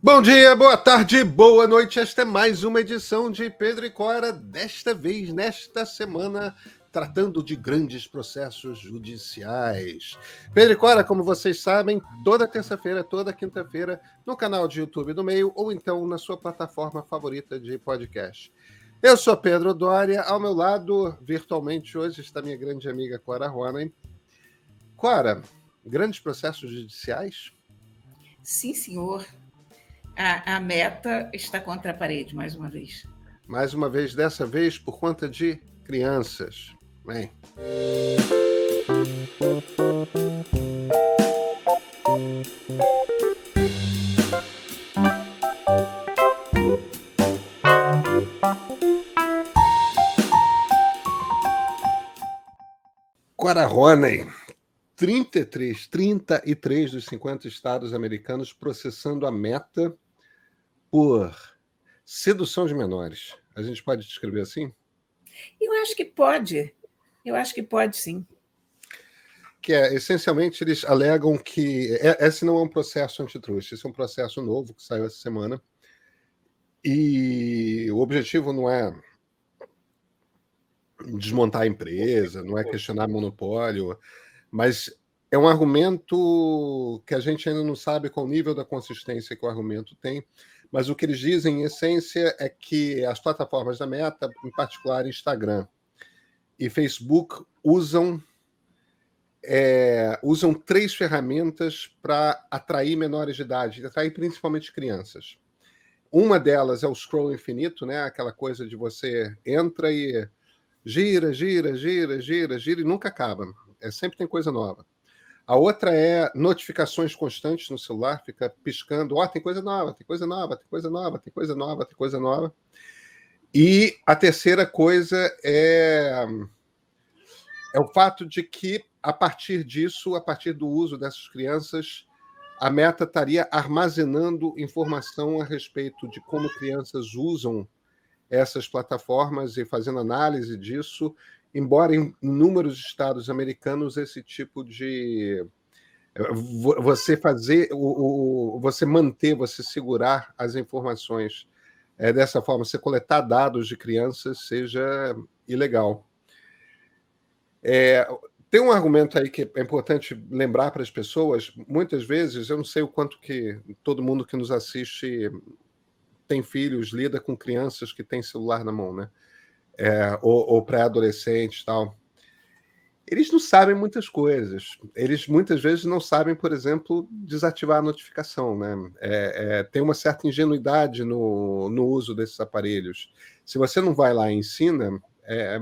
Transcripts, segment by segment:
Bom dia, boa tarde, boa noite. Esta é mais uma edição de Pedro e Cora, desta vez, nesta semana, tratando de grandes processos judiciais. Pedro e Cora, como vocês sabem, toda terça-feira, toda quinta-feira, no canal de YouTube do Meio ou então na sua plataforma favorita de podcast. Eu sou Pedro Dória, ao meu lado, virtualmente hoje, está minha grande amiga Cora Ronen. Cora, grandes processos judiciais? Sim, senhor. A meta está contra a parede, mais uma vez. Mais uma vez, dessa vez, por conta de crianças. Bem. Cora Ronen, 33 dos 50 estados americanos processando a Meta por sedução de menores. A gente pode descrever assim? Eu acho que pode. Eu acho que pode, sim. Que é, essencialmente, eles alegam que esse não é um processo antitruste, esse é um processo novo que saiu essa semana. E o objetivo não é desmontar a empresa, não é questionar monopólio, mas é um argumento que a gente ainda não sabe qual o nível da consistência que o argumento tem, mas o que eles dizem, em essência, é que as plataformas da Meta, em particular Instagram e Facebook, usam três ferramentas para atrair menores de idade, atrair principalmente crianças. Uma delas é o scroll infinito, né? Aquela coisa de você entra e gira e nunca acaba. Sempre tem coisa nova. A outra é notificações constantes no celular, fica piscando, tem coisa nova, tem coisa nova, tem coisa nova, tem coisa nova, tem coisa nova. E a terceira coisa é o fato de que, a partir disso, a partir do uso dessas crianças, a Meta estaria armazenando informação a respeito de como crianças usam essas plataformas e fazendo análise disso, embora em inúmeros estados americanos esse tipo de você fazer você manter, você segurar as informações dessa forma, você coletar dados de crianças seja ilegal. Tem um argumento aí que é importante lembrar para as pessoas. Muitas vezes, eu não sei o quanto que todo mundo que nos assiste tem filhos, lida com crianças que têm celular na mão, né? Ou pré-adolescentes e tal. Eles não sabem muitas coisas. Eles muitas vezes não sabem, por exemplo, desativar a notificação, né? Tem uma certa ingenuidade no uso desses aparelhos. Se você não vai lá e ensina,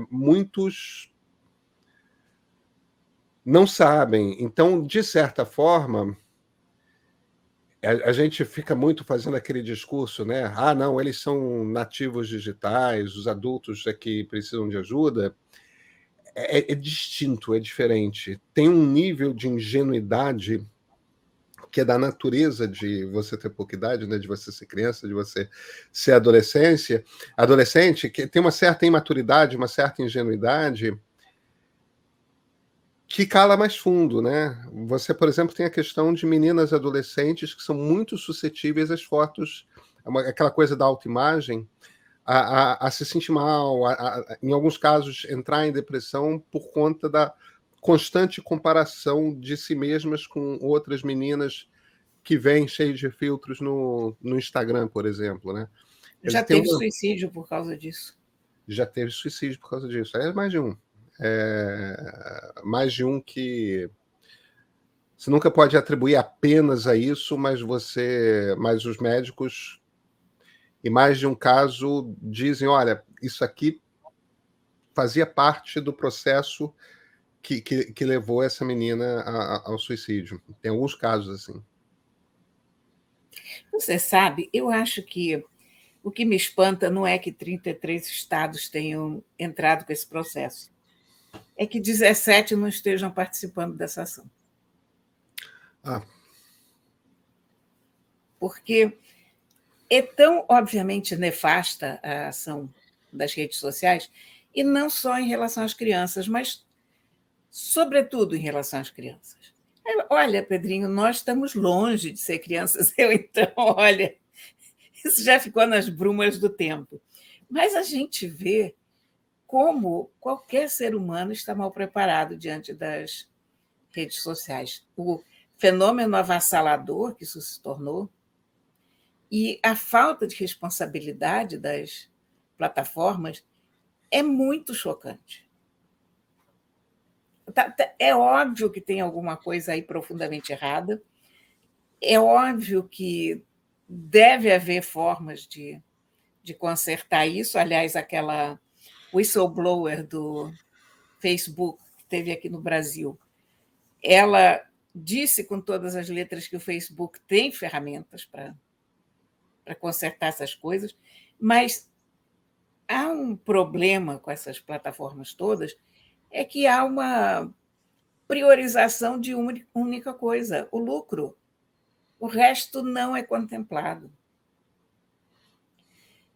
muitos não sabem. Então, de certa forma, a gente fica muito fazendo aquele discurso, né? Não, eles são nativos digitais, os adultos é que precisam de ajuda. É distinto, é diferente. Tem um nível de ingenuidade que é da natureza de você ter pouca idade, né? De você ser criança, de você ser adolescente, que tem uma certa imaturidade, uma certa ingenuidade que cala mais fundo, né? Você, por exemplo, tem a questão de meninas adolescentes que são muito suscetíveis às fotos, aquela coisa da autoimagem, a se sentir mal, em alguns casos, entrar em depressão por conta da constante comparação de si mesmas com outras meninas que vêm cheias de filtros no Instagram, por exemplo, né? Já teve suicídio por causa disso. Já teve suicídio por causa disso. É mais de um. Mais de um que você nunca pode atribuir apenas a isso, mas os médicos, em mais de um caso, dizem, olha, isso aqui fazia parte do processo que levou essa menina ao suicídio. Tem alguns casos assim. Você sabe, eu acho que o que me espanta não é que 33 estados tenham entrado com esse processo. É que 17 não estejam participando dessa ação. Porque é tão, obviamente, nefasta a ação das redes sociais, e não só em relação às crianças, mas, sobretudo, em relação às crianças. Olha, Pedrinho, nós estamos longe de ser crianças. Então, olha, isso já ficou nas brumas do tempo. Mas a gente vê como qualquer ser humano está mal preparado diante das redes sociais. O fenômeno avassalador que isso se tornou e a falta de responsabilidade das plataformas é muito chocante. É óbvio que tem alguma coisa aí profundamente errada, é óbvio que deve haver formas de consertar isso. Aliás, aquela whistleblower do Facebook que teve aqui no Brasil, ela disse com todas as letras que o Facebook tem ferramentas para consertar essas coisas, mas há um problema com essas plataformas todas, é que há uma priorização de uma única coisa, o lucro. O resto não é contemplado.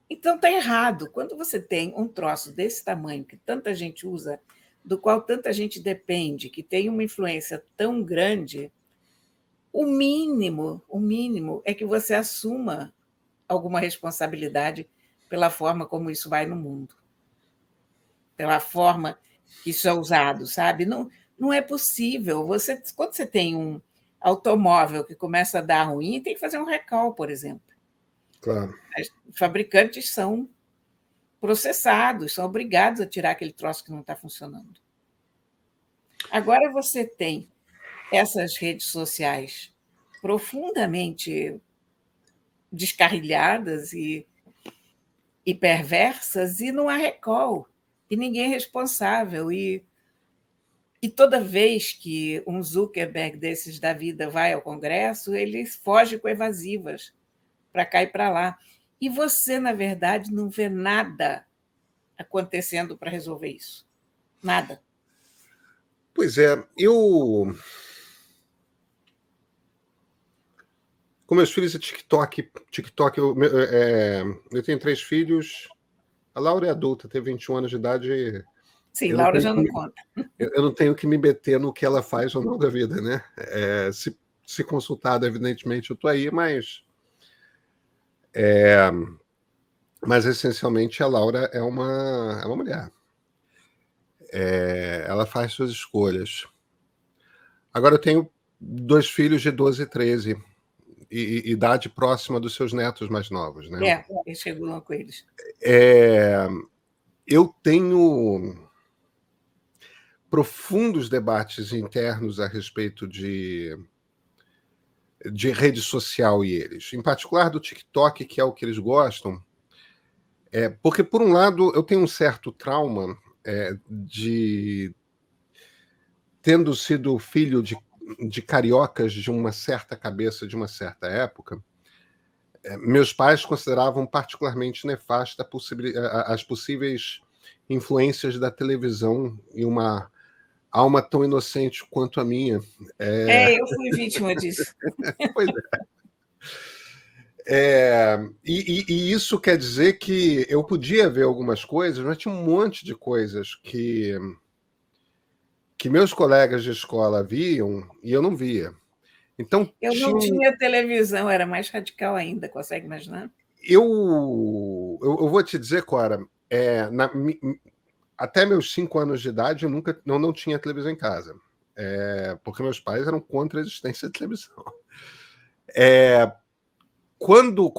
Então está errado. Quando você tem um troço desse tamanho, que tanta gente usa, do qual tanta gente depende, que tem uma influência tão grande, o mínimo é que você assuma alguma responsabilidade pela forma como isso vai no mundo, pela forma que isso é usado, sabe? Não é possível. Quando você tem um automóvel que começa a dar ruim, tem que fazer um recall, por exemplo. Claro. Os fabricantes são processados, são obrigados a tirar aquele troço que não está funcionando. Agora você tem essas redes sociais profundamente descarrilhadas e perversas e não há recall, e ninguém é responsável. E toda vez que um Zuckerberg desses da vida vai ao Congresso, ele foge com evasivas para cá e para lá. E você, na verdade, não vê nada acontecendo para resolver isso. Nada. Pois é, com meus filhos é TikTok, eu tenho 3 filhos, a Laura é adulta, tem 21 anos de idade. Sim, Laura já não conta. Eu não tenho que me meter no que ela faz ou não da vida, né? Se consultado, evidentemente, eu estou aí, mas essencialmente a Laura é uma mulher. Ela faz suas escolhas. Agora eu tenho 2 filhos de 12 e 13, idade próxima dos seus netos mais novos, né? Eles regulam com eles. Eu tenho profundos debates internos a respeito de rede social e eles, em particular do TikTok, que é o que eles gostam, porque, por um lado, eu tenho um certo trauma de tendo sido filho de cariocas de uma certa cabeça, de uma certa época. Meus pais consideravam particularmente nefasta as possíveis influências da televisão em uma alma tão inocente quanto a minha. Eu fui vítima disso. Pois e isso quer dizer que eu podia ver algumas coisas, mas tinha um monte de coisas que meus colegas de escola viam e eu não via. Então, eu não tinha televisão, era mais radical ainda, consegue imaginar? Eu vou te dizer, Cora, até meus 5 anos de idade eu não tinha televisão em casa, porque meus pais eram contra a existência de televisão. Quando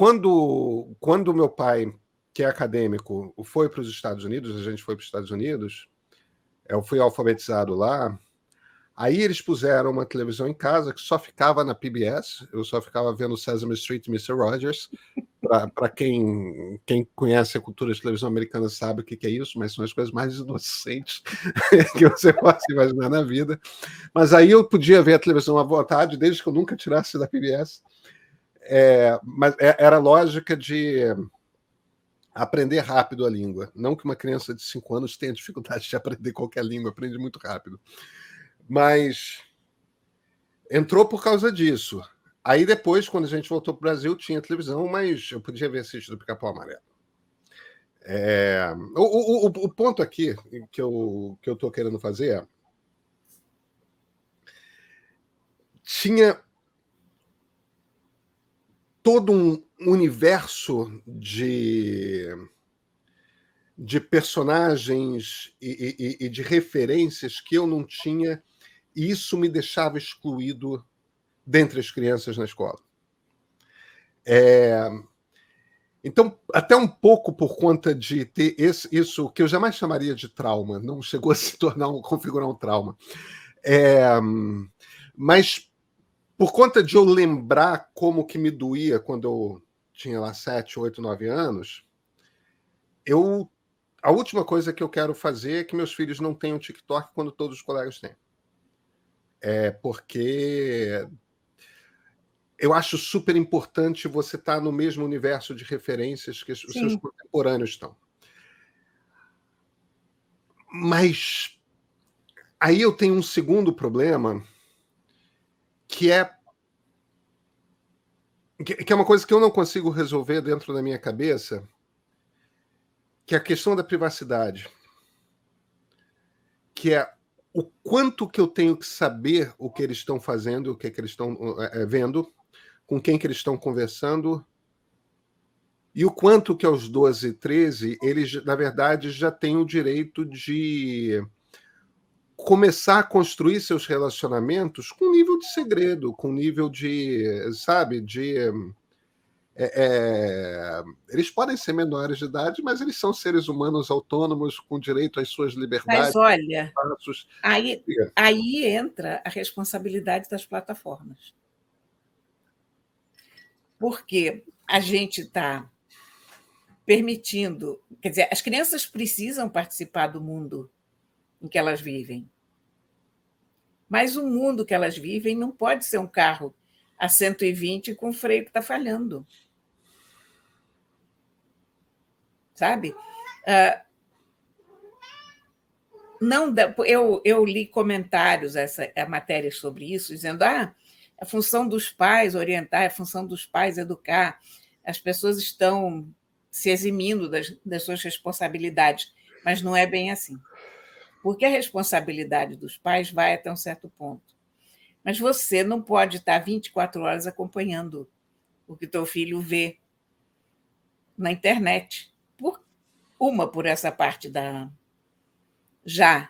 meu pai, que é acadêmico, foi para os Estados Unidos, a gente foi para os Estados Unidos, eu fui alfabetizado lá. Aí eles puseram uma televisão em casa que só ficava na PBS, eu só ficava vendo Sesame Street e Mr. Rogers. Para quem conhece a cultura de televisão americana sabe o que é isso, mas são as coisas mais inocentes que você possa imaginar na vida. Mas aí eu podia ver a televisão à vontade, desde que eu nunca tirasse da PBS. Mas era lógica de aprender rápido a língua. Não que uma criança de 5 anos tenha dificuldade de aprender qualquer língua, aprende muito rápido. Mas entrou por causa disso. Aí depois, quando a gente voltou para o Brasil, tinha televisão, mas eu podia ver assistido do Pica-Pau Amarelo. O ponto aqui que eu estou querendo fazer tinha todo universo de personagens e de referências que eu não tinha, e isso me deixava excluído dentre as crianças na escola. Então, até um pouco por conta de ter isso que eu jamais chamaria de trauma, não chegou a se configurar um trauma. Mas por conta de eu lembrar como que me doía quando eu tinha lá 7, 8, 9 anos, a última coisa que eu quero fazer é que meus filhos não tenham TikTok quando todos os colegas têm. Porque eu acho super importante você estar no mesmo universo de referências que os seus contemporâneos estão. Mas aí eu tenho um segundo problema, que é uma coisa que eu não consigo resolver dentro da minha cabeça, que é a questão da privacidade. Que é o quanto que eu tenho que saber o que eles estão fazendo, o que eles estão vendo, com quem que eles estão conversando, e o quanto que aos 12, 13, eles, na verdade, já têm o direito de começar a construir seus relacionamentos com nível de segredo, com nível de, sabe, eles podem ser menores de idade, mas eles são seres humanos autônomos com direito às suas liberdades. Mas olha, aí entra a responsabilidade das plataformas. Porque a gente está permitindo... Quer dizer, as crianças precisam participar do mundo em que elas vivem. Mas o mundo que elas vivem não pode ser um carro a 120 com freio que está falhando. Sabe? Não dá, eu li comentários, a matéria sobre isso, dizendo a função dos pais orientar, a função dos pais educar, as pessoas estão se eximindo das suas responsabilidades, mas não é bem assim. Porque a responsabilidade dos pais vai até um certo ponto. Mas você não pode estar 24 horas acompanhando o que teu filho vê na internet. Por essa parte já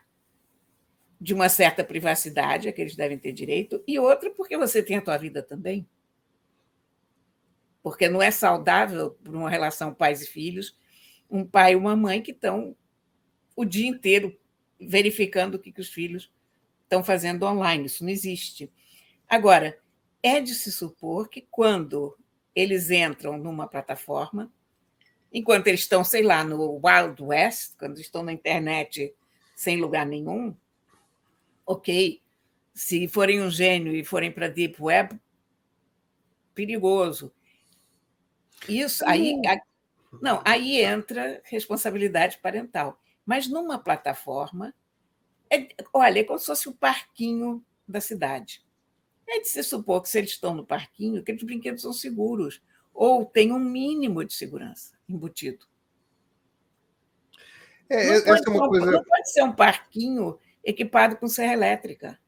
de uma certa privacidade, a que eles devem ter direito, e outra porque você tem a tua vida também. Porque não é saudável para uma relação pais e filhos, um pai e uma mãe que estão o dia inteiro verificando o que os filhos estão fazendo online. Isso não existe. Agora, é de se supor que quando eles entram numa plataforma, enquanto eles estão, sei lá, no Wild West, quando estão na internet sem lugar nenhum, ok, se forem um gênio e forem para a Deep Web, perigoso. Isso aí entra responsabilidade parental. Mas numa plataforma, olha, é como se fosse o parquinho da cidade. É de se supor que, se eles estão no parquinho, aqueles brinquedos são seguros, ou tem um mínimo de segurança embutido. Não pode ser um parquinho equipado com serra elétrica.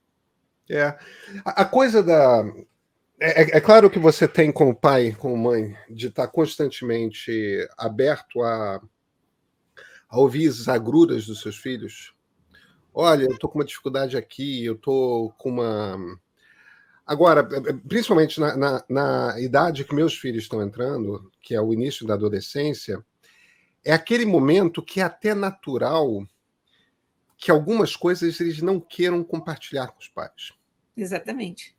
A coisa da... É claro que você tem, como pai, como mãe, de estar constantemente aberto a ouvir as agruras dos seus filhos. Olha, eu estou com uma dificuldade aqui, eu estou com uma... Agora, principalmente na idade que meus filhos estão entrando, que é o início da adolescência, é aquele momento que é até natural que algumas coisas eles não queiram compartilhar com os pais. Exatamente.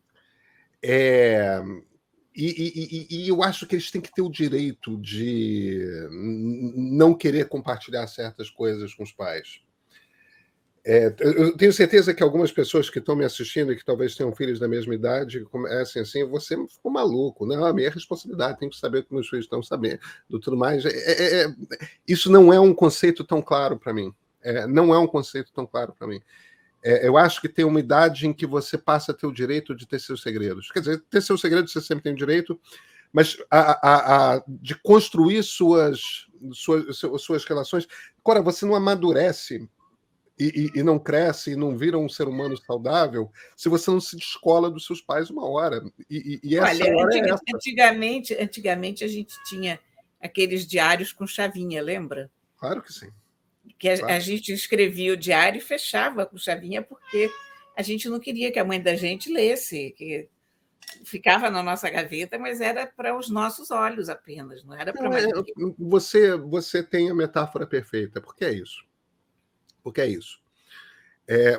E eu acho que eles têm que ter o direito de não querer compartilhar certas coisas com os pais. Eu tenho certeza que algumas pessoas que estão me assistindo e que talvez tenham filhos da mesma idade comecem assim, você ficou maluco. Não, a minha responsabilidade, tenho que saber o que meus filhos estão sabendo, tudo mais. Isso não é um conceito tão claro para mim. Não é um conceito tão claro para mim. Eu acho que tem uma idade em que você passa a ter o direito de ter seus segredos. Quer dizer, ter seus segredos você sempre tem o direito, mas de construir suas relações. Agora, você não amadurece e não cresce e não vira um ser humano saudável se você não se descola dos seus pais uma hora. E essa Olha, hora é essa. antigamente a gente tinha aqueles diários com chavinha, lembra? Claro que sim. Que a Claro. gente escrevia o diário e fechava com chavinha, porque a gente não queria que a mãe da gente lesse, que ficava na nossa gaveta, mas era para os nossos olhos apenas, não era para Não, mais ninguém. você tem a metáfora perfeita. Por que é isso? Porque é isso.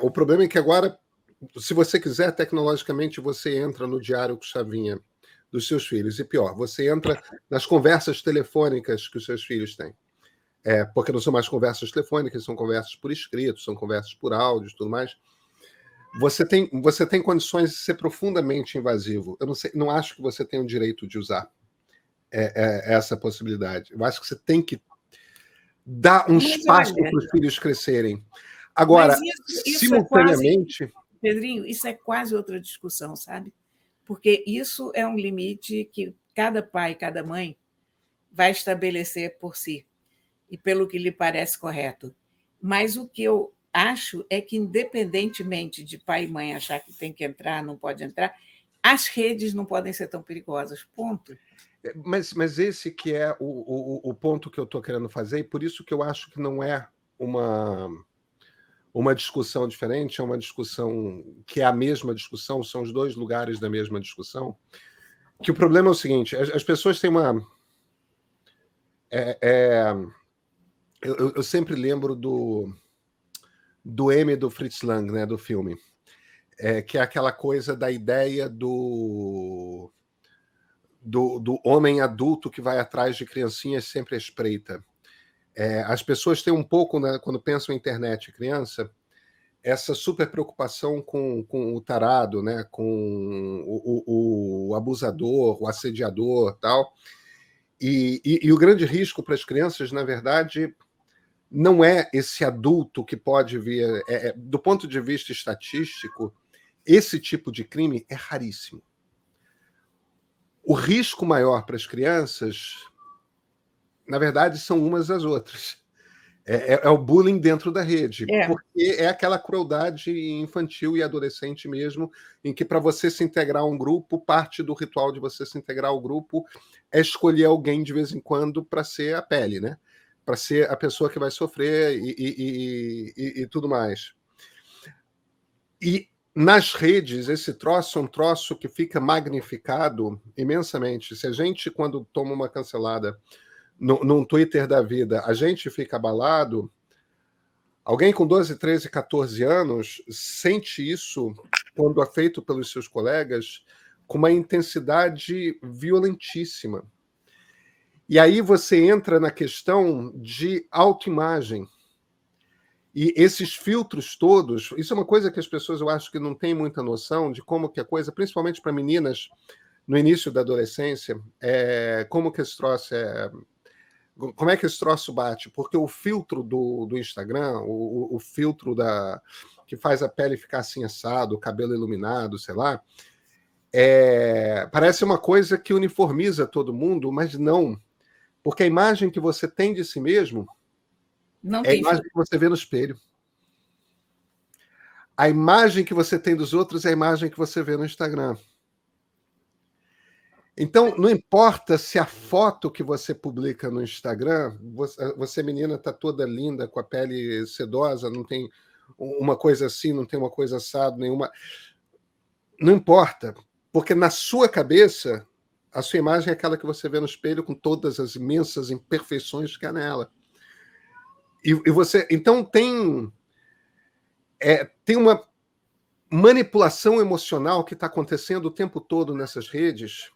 O problema é que agora, se você quiser, tecnologicamente, você entra no diário com chavinha dos seus filhos. E pior, você entra nas conversas telefônicas que os seus filhos têm. Porque não são mais conversas telefônicas, são conversas por escrito, são conversas por áudio e tudo mais. Você tem condições de ser profundamente invasivo. Eu não acho que você tem o direito de usar essa possibilidade. Eu acho que você tem que dar um Mas espaço olha, para os filhos crescerem. mas Agora, isso é quase, simultaneamente, Pedrinho, isso é quase outra discussão, sabe? Porque isso é um limite que cada pai, cada mãe vai estabelecer por si e pelo que lhe parece correto. Mas o que eu acho é que, independentemente de pai e mãe achar que tem que entrar, não pode entrar, as redes não podem ser tão perigosas. Ponto. mas esse que é o ponto que eu estou querendo fazer, e por isso que eu acho que não é uma discussão diferente, é uma discussão que é a mesma discussão, são os dois lugares da mesma discussão. Que o problema é o seguinte: as pessoas têm uma. Eu sempre lembro do M do Fritz Lang, né, do filme, que é aquela coisa da ideia do homem adulto que vai atrás de criancinhas sempre à espreita. As pessoas têm um pouco, né, quando pensam em internet e criança, essa super preocupação com o tarado, né, com o abusador, o assediador, tal. E o grande risco para as crianças, na verdade, não é esse adulto que pode vir. Do ponto de vista estatístico, esse tipo de crime é raríssimo. O risco maior para as crianças, na verdade, são umas às outras. É o bullying dentro da rede, porque é aquela crueldade infantil e adolescente mesmo, em que para você se integrar a um grupo, parte do ritual de você se integrar ao grupo é escolher alguém de vez em quando para ser a pele, né? Para ser a pessoa que vai sofrer e tudo mais. E nas redes, esse troço é um troço que fica magnificado imensamente. Se a gente, quando toma uma cancelada num Twitter da vida, a gente fica abalado, alguém com 12, 13, 14 anos sente isso quando é feito pelos seus colegas com uma intensidade violentíssima. E aí você entra na questão de autoimagem. E esses filtros todos, isso é uma coisa que as pessoas, eu acho que não têm muita noção de como que a coisa, principalmente para meninas no início da adolescência, como que esse troço como é que esse troço bate? Porque o filtro do Instagram, o filtro que faz a pele ficar assim assado, o cabelo iluminado, sei lá, parece uma coisa que uniformiza todo mundo, mas não. Porque a imagem que você tem de si mesmo Não é a tem imagem que você vê no espelho. A imagem que você tem dos outros é a imagem que você vê no Instagram. Então, não importa se a foto que você publica no Instagram, você menina está toda linda, com a pele sedosa, não tem uma coisa assim, não tem uma coisa assada, nenhuma. Não importa, porque na sua cabeça, a sua imagem é aquela que você vê no espelho com todas as imensas imperfeições que há nela. E você. Então, tem uma manipulação emocional que está acontecendo o tempo todo nessas redes,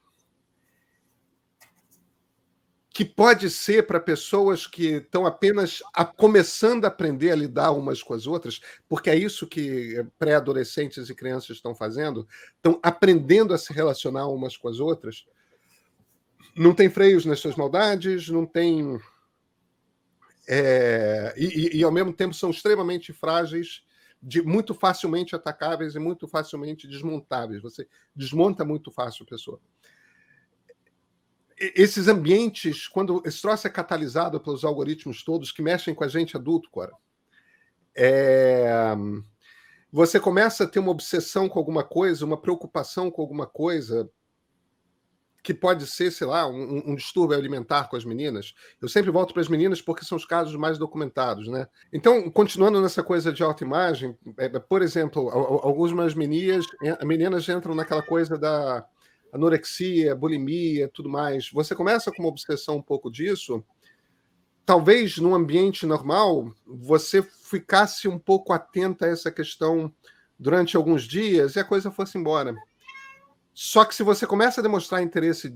que pode ser para pessoas que estão apenas começando a aprender a lidar umas com as outras, porque é isso que pré-adolescentes e crianças estão fazendo, estão aprendendo a se relacionar umas com as outras. Não tem freios nas suas maldades, não tem. E ao mesmo tempo são extremamente frágeis, muito facilmente atacáveis e muito facilmente desmontáveis. Você desmonta muito fácil a pessoa. Esses ambientes, quando esse troço é catalisado pelos algoritmos todos que mexem com a gente adulto, Cora, Você começa a ter uma obsessão com alguma coisa, uma preocupação com alguma coisa, que pode ser, sei lá, um distúrbio alimentar com as meninas. Eu sempre volto para as meninas porque são os casos mais documentados, né? Então, continuando nessa coisa de autoimagem, por exemplo, algumas meninas entram naquela coisa da anorexia, bulimia, tudo mais. Você começa com uma obsessão um pouco disso. Talvez num ambiente normal você ficasse um pouco atenta a essa questão durante alguns dias e a coisa fosse embora. Só que se você começa a demonstrar interesse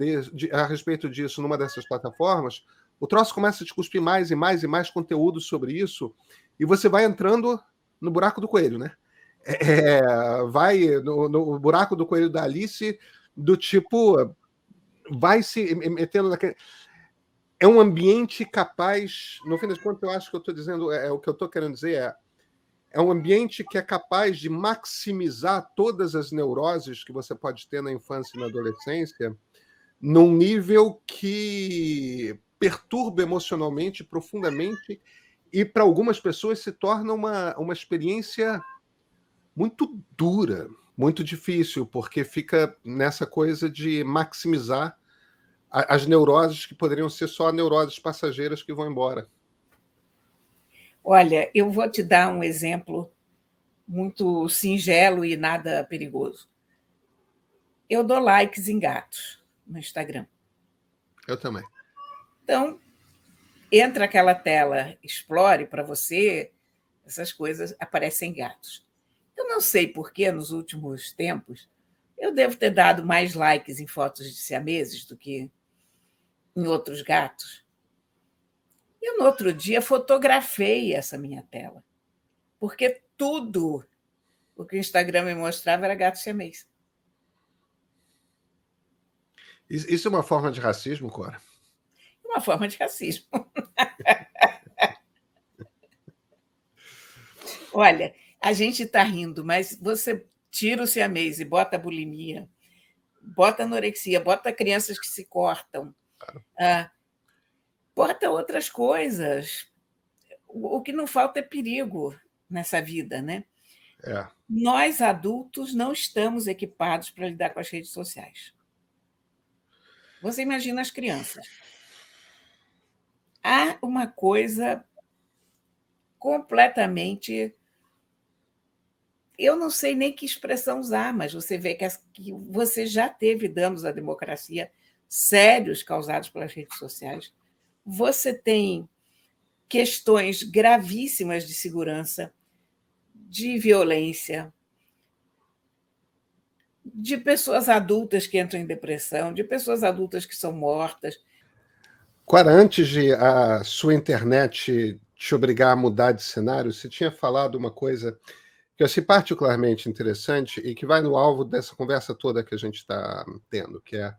a respeito disso numa dessas plataformas, o troço começa a te cuspir mais e mais e mais conteúdo sobre isso, e você vai entrando no buraco do coelho, né? Vai no buraco do coelho da Alice, do tipo, vai se metendo naquele... É um ambiente capaz, no fim das contas, eu acho que eu estou dizendo, o que eu estou querendo dizer é um ambiente que é capaz de maximizar todas as neuroses que você pode ter na infância e na adolescência, num nível que perturba emocionalmente profundamente e, para algumas pessoas, se torna uma experiência muito dura, muito difícil, porque fica nessa coisa de maximizar as neuroses que poderiam ser só neuroses passageiras que vão embora. Olha, eu vou te dar um exemplo muito singelo e nada perigoso. Eu dou likes em gatos no Instagram. Eu também. Então, entra aquela tela, explore para você, essas coisas aparecem gatos. Eu não sei por que, nos últimos tempos, eu devo ter dado mais likes em fotos de siameses do que em outros gatos. E no outro dia fotografei essa minha tela, porque tudo o que o Instagram me mostrava era gato siamês. Isso é uma forma de racismo, Cora? Uma forma de racismo. Olha, a gente está rindo, mas você tira o siamês e bota a bulimia, bota a anorexia, bota crianças que se cortam, bota outras coisas. O que não falta é perigo nessa vida, né? Nós, adultos, não estamos equipados para lidar com as redes sociais. Você imagina as crianças. Há uma coisa completamente... Eu não sei nem que expressão usar, mas você vê que você já teve danos à democracia sérios causados pelas redes sociais. Você tem questões gravíssimas de segurança, de violência, de pessoas adultas que entram em depressão, de pessoas adultas que são mortas. Cora, antes de a sua internet te obrigar a mudar de cenário, você tinha falado uma coisa que eu achei particularmente interessante e que vai no alvo dessa conversa toda que a gente está tendo, que é: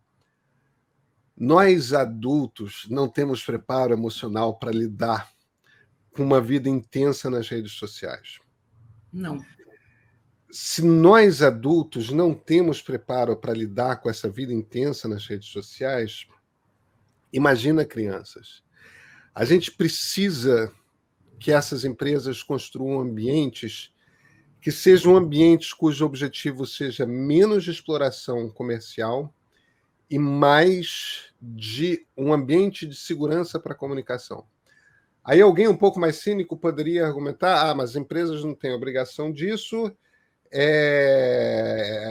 nós adultos não temos preparo emocional para lidar com uma vida intensa nas redes sociais. Não. Se nós adultos não temos preparo para lidar com essa vida intensa nas redes sociais, imagina crianças. A gente precisa que essas empresas construam ambientes que sejam ambientes cujo objetivo seja menos de exploração comercial e mais de um ambiente de segurança para a comunicação. Aí alguém um pouco mais cínico poderia argumentar: mas as empresas não têm obrigação disso,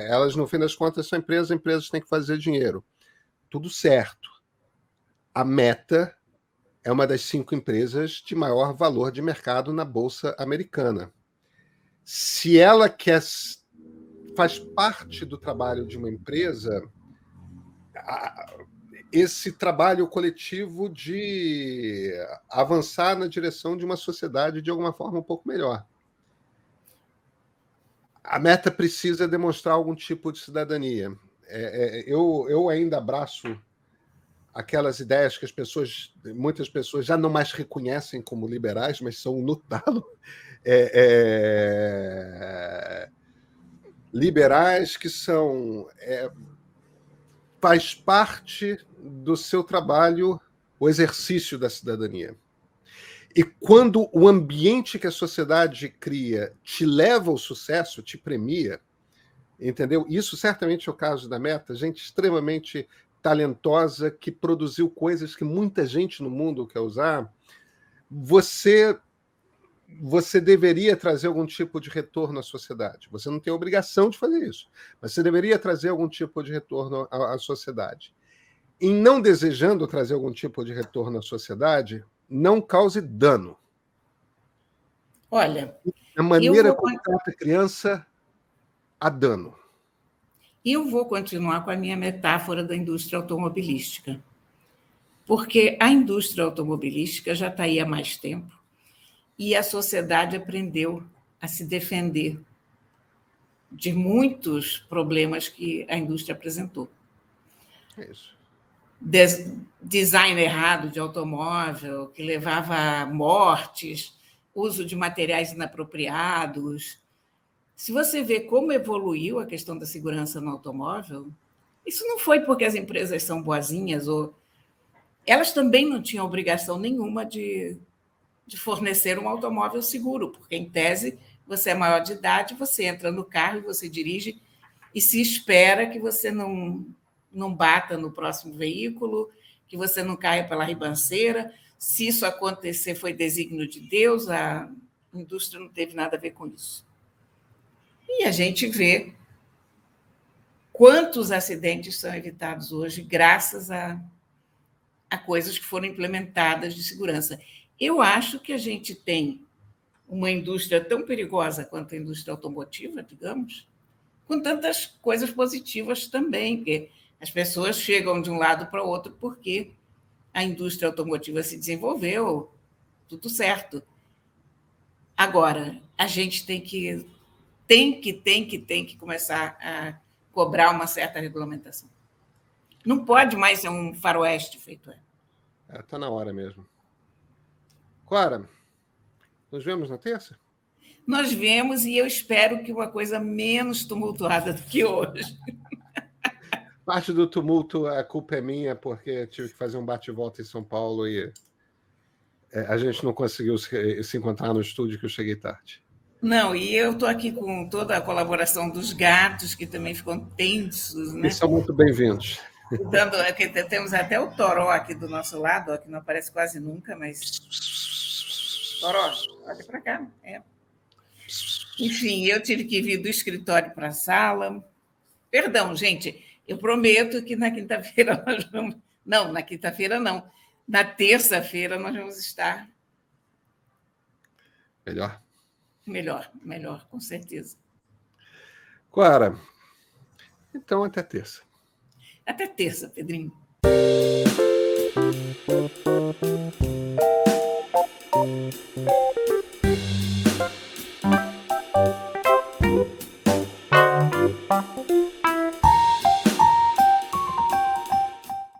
elas, no fim das contas, são empresas têm que fazer dinheiro. Tudo certo. A Meta é uma das 5 empresas de maior valor de mercado na Bolsa Americana. Se ela faz parte do trabalho de uma empresa, esse trabalho coletivo de avançar na direção de uma sociedade de alguma forma um pouco melhor. A Meta precisa demonstrar algum tipo de cidadania. Eu ainda abraço aquelas ideias que muitas pessoas já não mais reconhecem como liberais, mas são no talo. Liberais que são... faz parte do seu trabalho o exercício da cidadania. E quando o ambiente que a sociedade cria te leva ao sucesso, te premia, entendeu? Isso certamente é o caso da Meta, gente extremamente talentosa que produziu coisas que muita gente no mundo quer usar. Você deveria trazer algum tipo de retorno à sociedade. Você não tem a obrigação de fazer isso, mas você deveria trazer algum tipo de retorno à sociedade. Em não desejando trazer algum tipo de retorno à sociedade, não cause dano. Olha, A maneira como trata a criança, há dano. eu vou continuar com a minha metáfora da indústria automobilística, porque a indústria automobilística já está aí há mais tempo e a sociedade aprendeu a se defender de muitos problemas que a indústria apresentou. É isso. Design errado de automóvel, que levava a mortes, uso de materiais inapropriados. Se você vê como evoluiu a questão da segurança no automóvel, isso não foi porque as empresas são boazinhas, ou elas também não tinham obrigação nenhuma de fornecer um automóvel seguro, porque, em tese, você é maior de idade, você entra no carro e você dirige, e se espera que você não bata no próximo veículo, que você não caia pela ribanceira. Se isso acontecer, foi desígnio de Deus, a indústria não teve nada a ver com isso. E a gente vê quantos acidentes são evitados hoje graças a coisas que foram implementadas de segurança. Eu acho que a gente tem uma indústria tão perigosa quanto a indústria automotiva, digamos, com tantas coisas positivas também, porque as pessoas chegam de um lado para o outro porque a indústria automotiva se desenvolveu, tudo certo. Agora, a gente tem que começar a cobrar uma certa regulamentação. Não pode mais ser um faroeste feito é. Está na hora mesmo. Clara, nos vemos na terça? Nós vemos, e eu espero que uma coisa menos tumultuada do que hoje. Parte do tumulto, a culpa é minha, porque tive que fazer um bate-volta em São Paulo e a gente não conseguiu se encontrar no estúdio, que eu cheguei tarde. Não, e eu estou aqui com toda a colaboração dos gatos, que também ficam tensos, né? E são muito bem-vindos. Temos até o Toró aqui do nosso lado, ó, que não aparece quase nunca, mas... Toró, olha para cá. É. Enfim, eu tive que vir do escritório para a sala. Perdão, gente, eu prometo que na quinta-feira nós vamos... Não, na quinta-feira não. Na terça-feira nós vamos estar... Melhor, com certeza. Clara, então até terça. Até terça, Pedrinho.